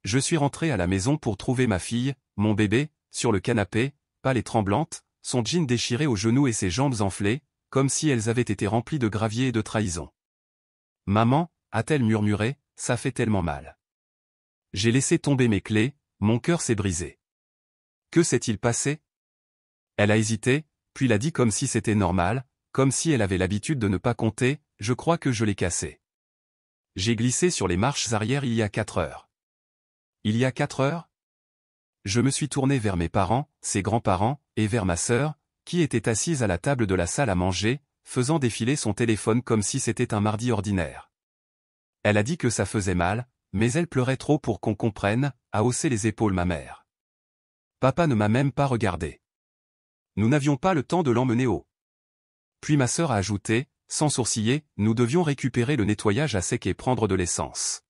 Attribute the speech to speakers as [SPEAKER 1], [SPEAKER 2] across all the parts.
[SPEAKER 1] Je suis rentré à la maison pour trouver ma fille, mon bébé, sur le canapé, pâle et tremblante, son jean déchiré aux genoux et ses jambes enflées, comme si elles avaient été remplies de gravier et de trahison. « Maman » a-t-elle murmuré, « ça fait tellement mal. » J'ai laissé tomber mes clés, mon cœur s'est brisé. Que s'est-il passé? Elle a hésité, puis l'a dit comme si c'était normal, comme si elle avait l'habitude de ne pas compter, je crois que je l'ai cassé. J'ai glissé sur les marches arrière il y a 4 heures. Il y a 4 heures? Je me suis tourné vers mes parents, ses grands-parents, et vers ma sœur, qui était assise à la table de la salle à manger, faisant défiler son téléphone comme si c'était un mardi ordinaire. Elle a dit que ça faisait mal, mais elle pleurait trop pour qu'on comprenne, a haussé les épaules ma mère. Papa ne m'a même pas regardé. Nous n'avions pas le temps de l'emmener au. Puis ma sœur a ajouté, sans sourciller, nous devions récupérer le nettoyage à sec et prendre de l'essence.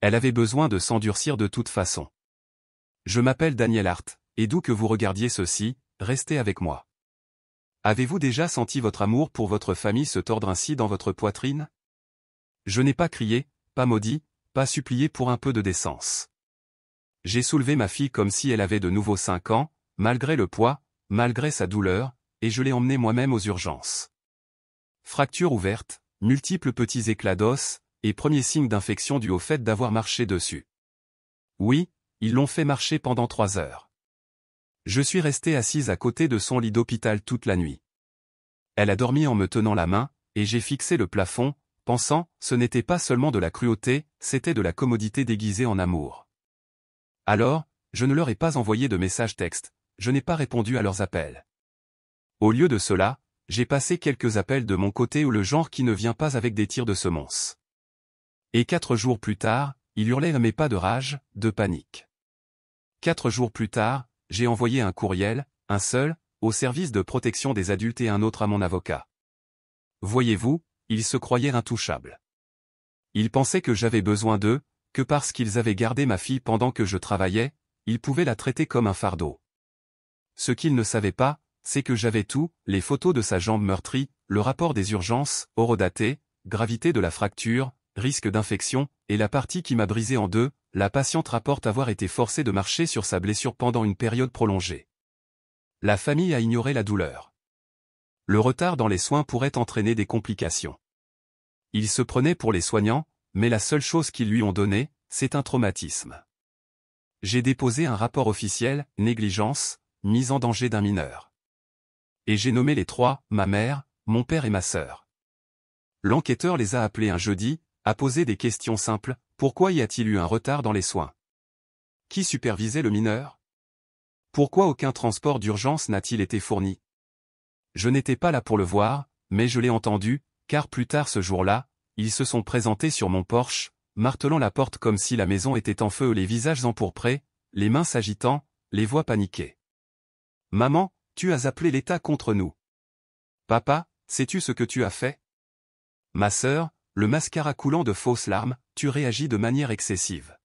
[SPEAKER 1] Elle avait besoin de s'endurcir de toute façon. Je m'appelle Daniel Hart, et d'où que vous regardiez ceci, restez avec moi. Avez-vous déjà senti votre amour pour votre famille se tordre ainsi dans votre poitrine? Je n'ai pas crié, pas maudit, pas supplié pour un peu de décence. J'ai soulevé ma fille comme si elle avait de nouveau 5 ans, malgré le poids, malgré sa douleur, et je l'ai emmenée moi-même aux urgences. Fracture ouverte, multiples petits éclats d'os, et premier signe d'infection dû au fait d'avoir marché dessus. Oui, ils l'ont fait marcher pendant 3 heures. Je suis resté assise à côté de son lit d'hôpital toute la nuit. Elle a dormi en me tenant la main, et j'ai fixé le plafond, pensant, ce n'était pas seulement de la cruauté, c'était de la commodité déguisée en amour. Alors, je ne leur ai pas envoyé de message texte, je n'ai pas répondu à leurs appels. Au lieu de cela, j'ai passé quelques appels de mon côté ou le genre qui ne vient pas avec des tirs de semonce. Et 4 jours plus tard, il hurlait mais pas de rage, de panique. 4 jours plus tard, j'ai envoyé un courriel, un seul, au service de protection des adultes et un autre à mon avocat. Voyez-vous, ils se croyaient intouchables. Ils pensaient que j'avais besoin d'eux, que parce qu'ils avaient gardé ma fille pendant que je travaillais, ils pouvaient la traiter comme un fardeau. Ce qu'ils ne savaient pas, c'est que j'avais tout, les photos de sa jambe meurtrie, le rapport des urgences, horodaté, gravité de la fracture, risque d'infection, et la partie qui m'a brisé en deux, la patiente rapporte avoir été forcée de marcher sur sa blessure pendant une période prolongée. La famille a ignoré la douleur. Le retard dans les soins pourrait entraîner des complications. Il se prenait pour les soignants, mais la seule chose qu'ils lui ont donnée, c'est un traumatisme. J'ai déposé un rapport officiel, négligence, mise en danger d'un mineur. Et j'ai nommé les 3, ma mère, mon père et ma sœur. L'enquêteur les a appelés un jeudi, a posé des questions simples, pourquoi y a-t-il eu un retard dans les soins? Qui supervisait le mineur? Pourquoi aucun transport d'urgence n'a-t-il été fourni? Je n'étais pas là pour le voir, mais je l'ai entendu, car plus tard ce jour-là, ils se sont présentés sur mon porche, martelant la porte comme si la maison était en feu, les visages empourprés, les mains s'agitant, les voix paniquées. Maman, tu as appelé l'État contre nous. Papa, sais-tu ce que tu as fait? Ma sœur, le mascara coulant de fausses larmes, tu réagis de manière excessive.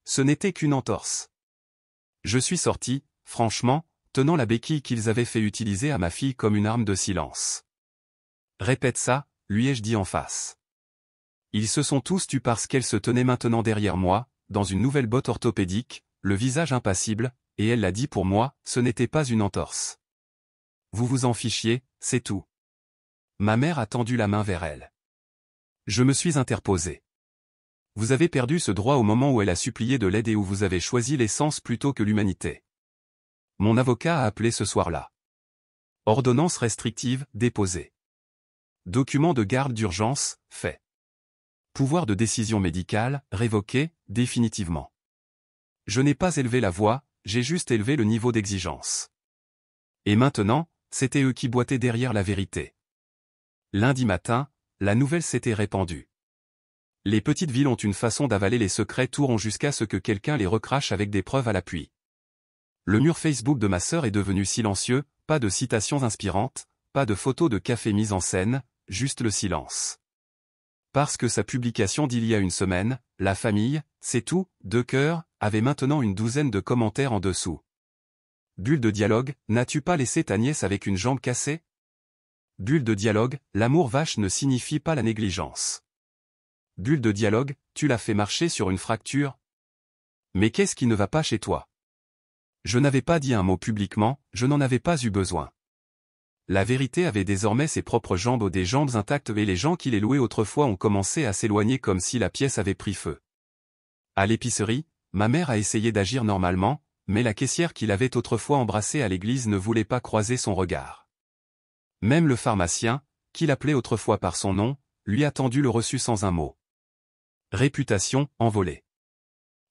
[SPEAKER 1] Ce n'était qu'une entorse. Je suis sorti, franchement, tenant la béquille qu'ils avaient fait utiliser à ma fille comme une arme de silence. Répète ça, lui ai-je dit en face. Ils se sont tous tus parce qu'elle se tenait maintenant derrière moi, dans une nouvelle botte orthopédique, le visage impassible, et elle l'a dit pour moi, ce n'était pas une entorse. Vous vous en fichiez, c'est tout. Ma mère a tendu la main vers elle. Je me suis interposé. Vous avez perdu ce droit au moment où elle a supplié de l'aide et où vous avez choisi l'essence plutôt que l'humanité. Mon avocat a appelé ce soir-là. Ordonnance restrictive, déposée. Document de garde d'urgence, fait. Pouvoir de décision médicale, révoqué, définitivement. Je n'ai pas élevé la voix, j'ai juste élevé le niveau d'exigence. Et maintenant, c'était eux qui boitaient derrière la vérité. Lundi matin, la nouvelle s'était répandue. Les petites villes ont une façon d'avaler les secrets tout rond jusqu'à ce que quelqu'un les recrache avec des preuves à l'appui. Le mur Facebook de ma sœur est devenu silencieux, pas de citations inspirantes, pas de photos de café mises en scène, juste le silence. Parce que sa publication d'il y a une semaine, la famille, c'est tout, 2 cœurs, avait maintenant une douzaine de commentaires en dessous. Bulle de dialogue, n'as-tu pas laissé ta nièce avec une jambe cassée? Bulle de dialogue, l'amour vache ne signifie pas la négligence. Bulle de dialogue, tu l'as fait marcher sur une fracture? Mais qu'est-ce qui ne va pas chez toi? Je n'avais pas dit un mot publiquement, je n'en avais pas eu besoin. La vérité avait désormais ses propres jambes ou des jambes intactes et les gens qui les louaient autrefois ont commencé à s'éloigner comme si la pièce avait pris feu. À l'épicerie, ma mère a essayé d'agir normalement, mais la caissière qui l'avait autrefois embrassée à l'église ne voulait pas croiser son regard. Même le pharmacien, qui l'appelait autrefois par son nom, lui a tendu le reçu sans un mot. Réputation envolée.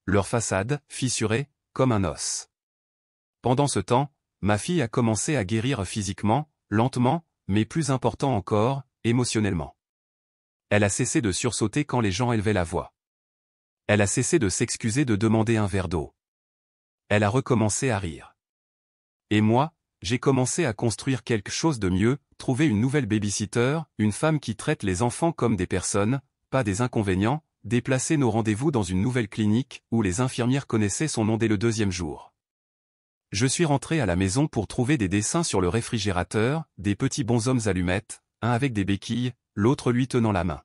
[SPEAKER 1] Leur façade, fissurée, comme un os. Pendant ce temps, ma fille a commencé à guérir physiquement, lentement, mais plus important encore, émotionnellement. Elle a cessé de sursauter quand les gens élevaient la voix. Elle a cessé de s'excuser de demander un verre d'eau. Elle a recommencé à rire. Et moi, j'ai commencé à construire quelque chose de mieux, trouver une nouvelle babysitter, une femme qui traite les enfants comme des personnes, pas des inconvénients, déplacer nos rendez-vous dans une nouvelle clinique, où les infirmières connaissaient son nom dès le 2e jour. Je suis rentré à la maison pour trouver des dessins sur le réfrigérateur, des petits bonshommes allumettes, un avec des béquilles, l'autre lui tenant la main.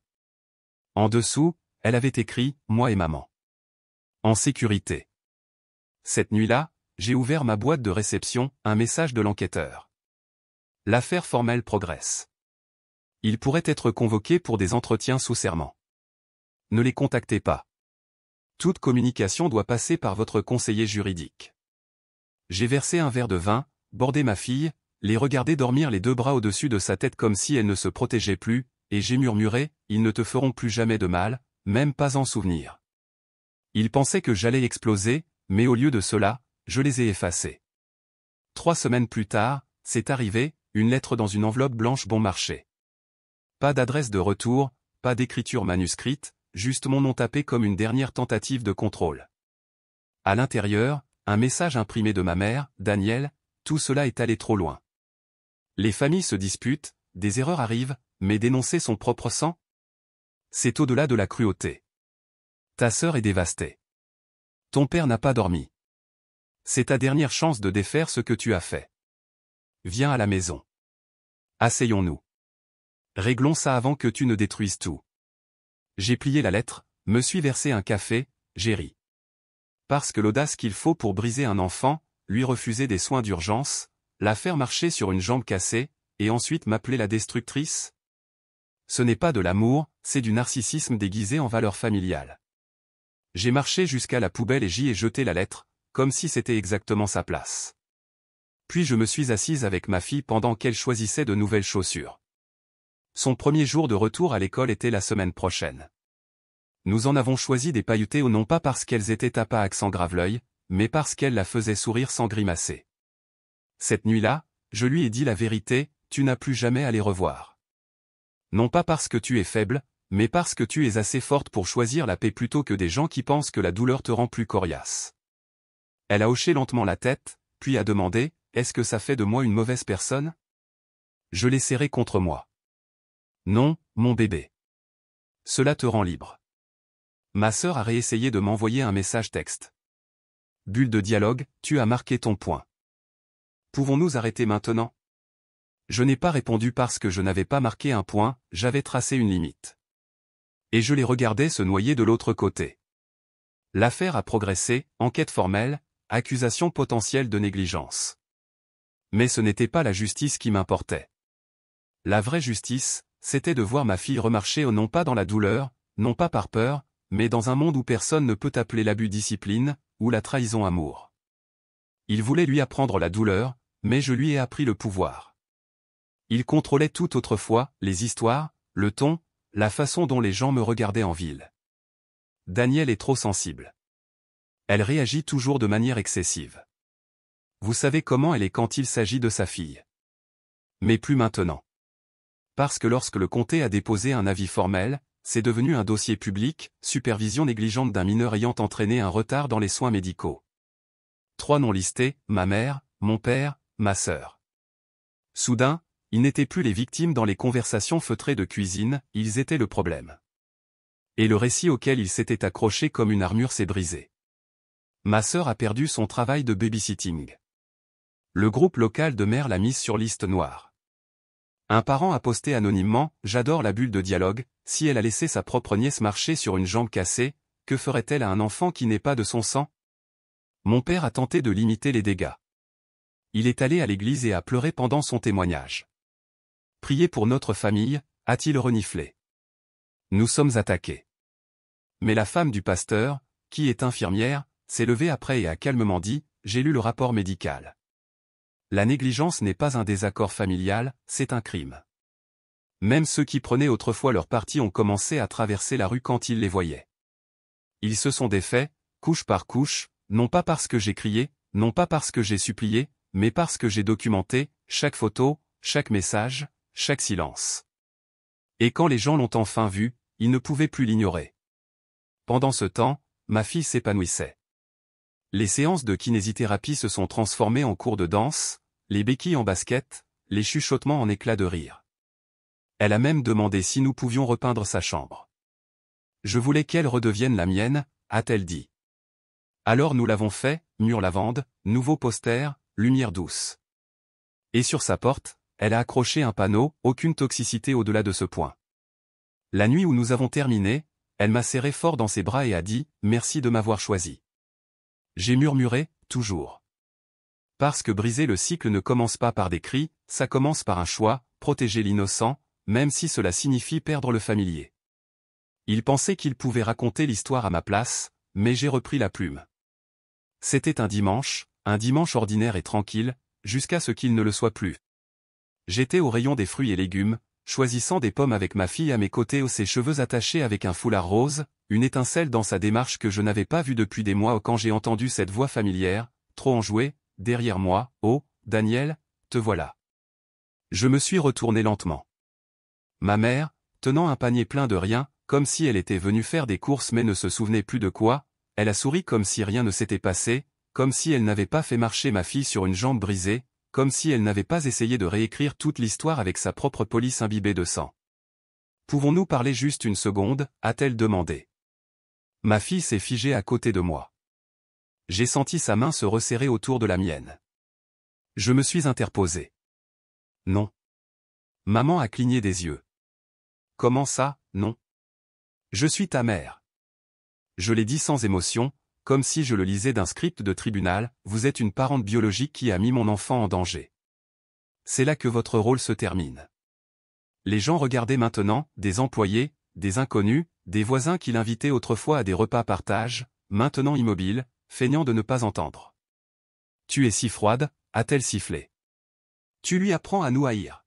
[SPEAKER 1] En dessous, elle avait écrit « Moi et maman. En sécurité ». Cette nuit-là, j'ai ouvert ma boîte de réception, un message de l'enquêteur. L'affaire formelle progresse. Il pourrait être convoqué pour des entretiens sous serment. Ne les contactez pas. Toute communication doit passer par votre conseiller juridique. J'ai versé un verre de vin, bordé ma fille, les regardé dormir les 2 bras au-dessus de sa tête comme si elle ne se protégeait plus, et j'ai murmuré, « Ils ne te feront plus jamais de mal, même pas en souvenir. » Ils pensaient que j'allais exploser, mais au lieu de cela, je les ai effacés. 3 semaines plus tard, c'est arrivé, une lettre dans une enveloppe blanche bon marché. Pas d'adresse de retour, pas d'écriture manuscrite, juste mon nom tapé comme une dernière tentative de contrôle. À l'intérieur, un message imprimé de ma mère, Daniel, tout cela est allé trop loin. Les familles se disputent, des erreurs arrivent, mais dénoncer son propre sang? C'est au-delà de la cruauté. Ta sœur est dévastée. Ton père n'a pas dormi. C'est ta dernière chance de défaire ce que tu as fait. Viens à la maison. Asseyons-nous. Réglons ça avant que tu ne détruises tout. J'ai plié la lettre, me suis versé un café, j'ai ri. Parce que l'audace qu'il faut pour briser un enfant, lui refuser des soins d'urgence, la faire marcher sur une jambe cassée, et ensuite m'appeler la destructrice? Ce n'est pas de l'amour, c'est du narcissisme déguisé en valeur familiale. J'ai marché jusqu'à la poubelle et j'y ai jeté la lettre, comme si c'était exactement sa place. Puis je me suis assise avec ma fille pendant qu'elle choisissait de nouvelles chaussures. Son premier jour de retour à l'école était la semaine prochaine. Nous en avons choisi des pailletées non pas parce qu'elles étaient à pas accent grave-l'œil, mais parce qu'elles la faisaient sourire sans grimacer. Cette nuit-là, je lui ai dit la vérité, tu n'as plus jamais à les revoir. Non pas parce que tu es faible, mais parce que tu es assez forte pour choisir la paix plutôt que des gens qui pensent que la douleur te rend plus coriace. Elle a hoché lentement la tête, puis a demandé, est-ce que ça fait de moi une mauvaise personne? Je l'ai serré contre moi. Non, mon bébé. Cela te rend libre. Ma sœur a réessayé de m'envoyer un message texte. Bulle de dialogue, tu as marqué ton point. Pouvons-nous arrêter maintenant? Je n'ai pas répondu parce que je n'avais pas marqué un point, j'avais tracé une limite. Et je les regardais se noyer de l'autre côté. L'affaire a progressé, enquête formelle, accusation potentielle de négligence. Mais ce n'était pas la justice qui m'importait. La vraie justice, c'était de voir ma fille remarcher non pas dans la douleur, non pas par peur, mais dans un monde où personne ne peut appeler l'abus discipline, ou la trahison amour. Il voulait lui apprendre la douleur, mais je lui ai appris le pouvoir. Il contrôlait tout autrefois, les histoires, le ton, la façon dont les gens me regardaient en ville. Daniel est trop sensible. Elle réagit toujours de manière excessive. Vous savez comment elle est quand il s'agit de sa fille. Mais plus maintenant. Parce que lorsque le comté a déposé un avis formel, c'est devenu un dossier public, supervision négligente d'un mineur ayant entraîné un retard dans les soins médicaux. 3 noms listés, ma mère, mon père, ma sœur. Soudain, ils n'étaient plus les victimes dans les conversations feutrées de cuisine, ils étaient le problème. Et le récit auquel ils s'étaient accrochés comme une armure s'est brisé. Ma sœur a perdu son travail de babysitting. Le groupe local de mères l'a mise sur liste noire. Un parent a posté anonymement, j'adore la bulle de dialogue, si elle a laissé sa propre nièce marcher sur une jambe cassée, que ferait-elle à un enfant qui n'est pas de son sang? Mon père a tenté de limiter les dégâts. Il est allé à l'église et a pleuré pendant son témoignage. Priez pour notre famille, a-t-il reniflé. Nous sommes attaqués. Mais la femme du pasteur, qui est infirmière, s'est levée après et a calmement dit, j'ai lu le rapport médical. La négligence n'est pas un désaccord familial, c'est un crime. Même ceux qui prenaient autrefois leur parti ont commencé à traverser la rue quand ils les voyaient. Ils se sont défaits, couche par couche, non pas parce que j'ai crié, non pas parce que j'ai supplié, mais parce que j'ai documenté, chaque photo, chaque message, chaque silence. Et quand les gens l'ont enfin vu, ils ne pouvaient plus l'ignorer. Pendant ce temps, ma fille s'épanouissait. Les séances de kinésithérapie se sont transformées en cours de danse, les béquilles en basket, les chuchotements en éclats de rire. Elle a même demandé si nous pouvions repeindre sa chambre. Je voulais qu'elle redevienne la mienne, a-t-elle dit. Alors nous l'avons fait, mur lavande, nouveau poster, lumière douce. Et sur sa porte, elle a accroché un panneau, aucune toxicité au-delà de ce point. La nuit où nous avons terminé, elle m'a serré fort dans ses bras et a dit, merci de m'avoir choisi. J'ai murmuré, toujours. Parce que briser le cycle ne commence pas par des cris, ça commence par un choix, protéger l'innocent, même si cela signifie perdre le familier. Il pensait qu'il pouvait raconter l'histoire à ma place, mais j'ai repris la plume. C'était un dimanche ordinaire et tranquille, jusqu'à ce qu'il ne le soit plus. J'étais au rayon des fruits et légumes, choisissant des pommes avec ma fille à mes côtés, ses cheveux attachés avec un foulard rose, une étincelle dans sa démarche que je n'avais pas vue depuis des mois quand j'ai entendu cette voix familière, trop enjouée, derrière moi, « Oh, Daniel, te voilà !» Je me suis retourné lentement. Ma mère, tenant un panier plein de rien, comme si elle était venue faire des courses mais ne se souvenait plus de quoi, elle a souri comme si rien ne s'était passé, comme si elle n'avait pas fait marcher ma fille sur une jambe brisée, comme si elle n'avait pas essayé de réécrire toute l'histoire avec sa propre police imbibée de sang. « Pouvons-nous parler juste une seconde » a-t-elle demandé. Ma fille s'est figée à côté de moi. J'ai senti sa main se resserrer autour de la mienne. Je me suis interposé. Non. Maman a cligné des yeux. Comment ça, non? Je suis ta mère. Je l'ai dit sans émotion, comme si je le lisais d'un script de tribunal, vous êtes une parente biologique qui a mis mon enfant en danger. C'est là que votre rôle se termine. Les gens regardaient maintenant, des employés, des inconnus, des voisins qui l'invitaient autrefois à des repas partage, maintenant immobiles, feignant de ne pas entendre. Tu es si froide, a-t-elle sifflé. Tu lui apprends à nous haïr.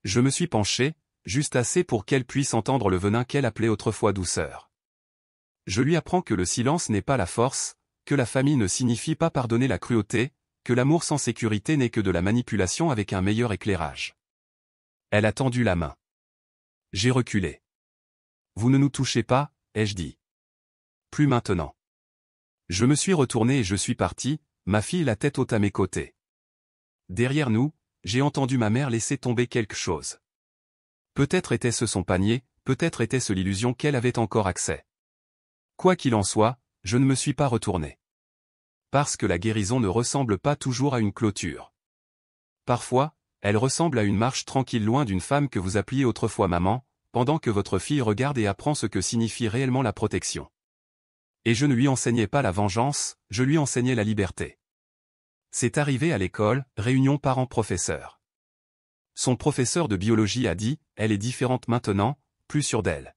[SPEAKER 1] Je me suis penché, juste assez pour qu'elle puisse entendre le venin qu'elle appelait autrefois douceur. Je lui apprends que le silence n'est pas la force, que la famille ne signifie pas pardonner la cruauté, que l'amour sans sécurité n'est que de la manipulation avec un meilleur éclairage. Elle a tendu la main. J'ai reculé. Vous ne nous touchez pas, ai-je dit. Plus maintenant. Je me suis retourné et je suis parti, ma fille la tête haute à mes côtés. Derrière nous, j'ai entendu ma mère laisser tomber quelque chose. Peut-être était-ce son panier, peut-être était-ce l'illusion qu'elle avait encore accès. Quoi qu'il en soit, je ne me suis pas retourné. Parce que la guérison ne ressemble pas toujours à une clôture. Parfois, elle ressemble à une marche tranquille loin d'une femme que vous appeliez autrefois maman, pendant que votre fille regarde et apprend ce que signifie réellement la protection. Et je ne lui enseignais pas la vengeance, je lui enseignais la liberté. C'est arrivé à l'école, réunion parents-professeurs. Son professeur de biologie a dit, elle est différente maintenant, plus sûre d'elle.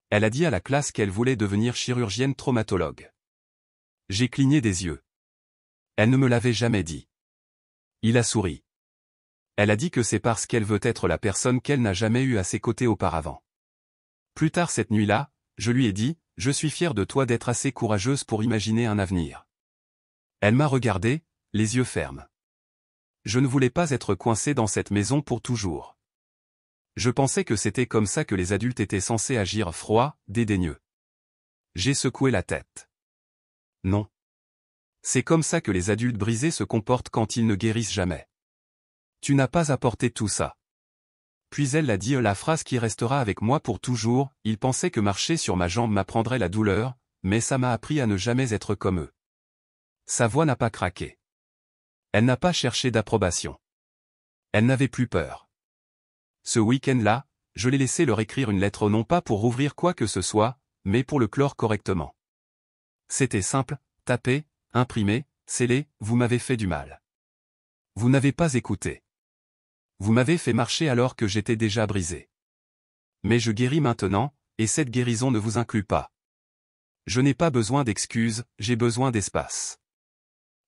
[SPEAKER 1] Elle a dit à la classe qu'elle voulait devenir chirurgienne traumatologue. J'ai cligné des yeux. Elle ne me l'avait jamais dit. Il a souri. Elle a dit que c'est parce qu'elle veut être la personne qu'elle n'a jamais eue à ses côtés auparavant. Plus tard cette nuit-là, je lui ai dit, je suis fier de toi d'être assez courageuse pour imaginer un avenir. Elle m'a regardé, les yeux fermes. Je ne voulais pas être coincé dans cette maison pour toujours. Je pensais que c'était comme ça que les adultes étaient censés agir, froid, dédaigneux. J'ai secoué la tête. Non. C'est comme ça que les adultes brisés se comportent quand ils ne guérissent jamais. Tu n'as pas apporté tout ça. Puis elle a dit la phrase qui restera avec moi pour toujours, il pensait que marcher sur ma jambe m'apprendrait la douleur, mais ça m'a appris à ne jamais être comme eux. Sa voix n'a pas craqué. Elle n'a pas cherché d'approbation. Elle n'avait plus peur. Ce week-end-là, je l'ai laissé leur écrire une lettre non pas pour rouvrir quoi que ce soit, mais pour le clore correctement. C'était simple, taper, imprimé, scellé, vous m'avez fait du mal. Vous n'avez pas écouté. Vous m'avez fait marcher alors que j'étais déjà brisé. Mais je guéris maintenant, et cette guérison ne vous inclut pas. Je n'ai pas besoin d'excuses, j'ai besoin d'espace.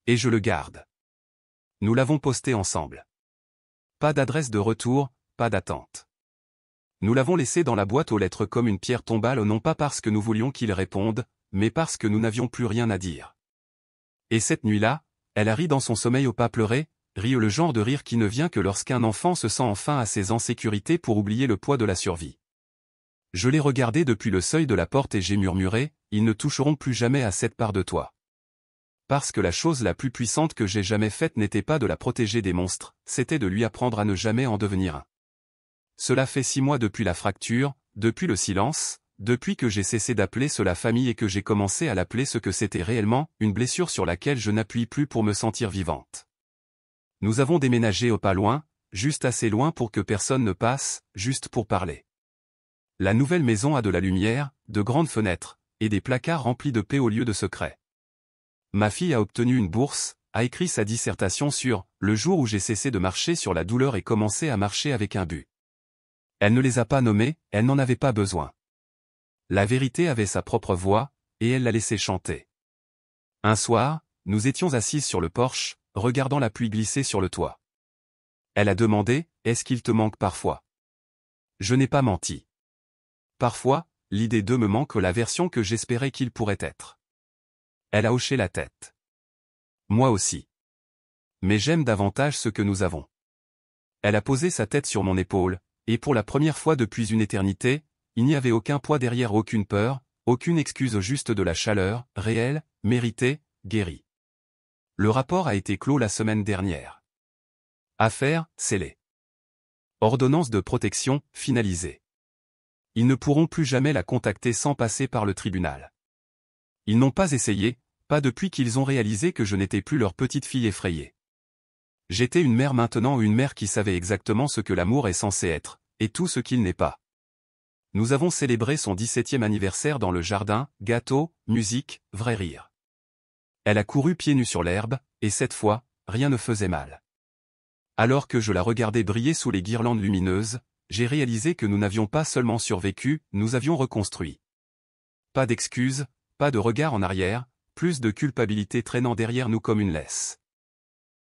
[SPEAKER 1] Et je le garde. Nous l'avons posté ensemble. Pas d'adresse de retour, pas d'attente. Nous l'avons laissé dans la boîte aux lettres comme une pierre tombale, non pas parce que nous voulions qu'il réponde, mais parce que nous n'avions plus rien à dire. Et cette nuit-là, elle a ri dans son sommeil au pas pleurer, rit le genre de rire qui ne vient que lorsqu'un enfant se sent enfin assez en sécurité pour oublier le poids de la survie. Je l'ai regardé depuis le seuil de la porte et j'ai murmuré, ils ne toucheront plus jamais à cette part de toi. Parce que la chose la plus puissante que j'ai jamais faite n'était pas de la protéger des monstres, c'était de lui apprendre à ne jamais en devenir un. Cela fait 6 mois depuis la fracture, depuis le silence, depuis que j'ai cessé d'appeler cela famille et que j'ai commencé à l'appeler ce que c'était réellement, une blessure sur laquelle je n'appuie plus pour me sentir vivante. Nous avons déménagé au pas loin, juste assez loin pour que personne ne passe, juste pour parler. La nouvelle maison a de la lumière, de grandes fenêtres, et des placards remplis de paix au lieu de secrets. Ma fille a obtenu une bourse, a écrit sa dissertation sur « Le jour où j'ai cessé de marcher sur la douleur et commencé à marcher avec un but ». Elle ne les a pas nommés, elle n'en avait pas besoin. La vérité avait sa propre voix, et elle l'a laissé chanter. Un soir, nous étions assises sur le porche, regardant la pluie glisser sur le toit. Elle a demandé « Est-ce qu'il te manque parfois ?» Je n'ai pas menti. Parfois, l'idée d'eux me manque la version que j'espérais qu'il pourrait être. Elle a hoché la tête. Moi aussi. Mais j'aime davantage ce que nous avons. Elle a posé sa tête sur mon épaule, et pour la première fois depuis une éternité, il n'y avait aucun poids derrière, aucune peur, aucune excuse, juste de la chaleur, réelle, méritée, guérie. Le rapport a été clos la semaine dernière. Affaire, scellée. Ordonnance de protection, finalisée. Ils ne pourront plus jamais la contacter sans passer par le tribunal. Ils n'ont pas essayé, pas depuis qu'ils ont réalisé que je n'étais plus leur petite fille effrayée. J'étais une mère maintenant, une mère qui savait exactement ce que l'amour est censé être, et tout ce qu'il n'est pas. Nous avons célébré son 17e anniversaire dans le jardin, gâteau, musique, vrai rire. Elle a couru pieds nus sur l'herbe, et cette fois, rien ne faisait mal. Alors que je la regardais briller sous les guirlandes lumineuses, j'ai réalisé que nous n'avions pas seulement survécu, nous avions reconstruit. Pas d'excuses, pas de regard en arrière, plus de culpabilité traînant derrière nous comme une laisse.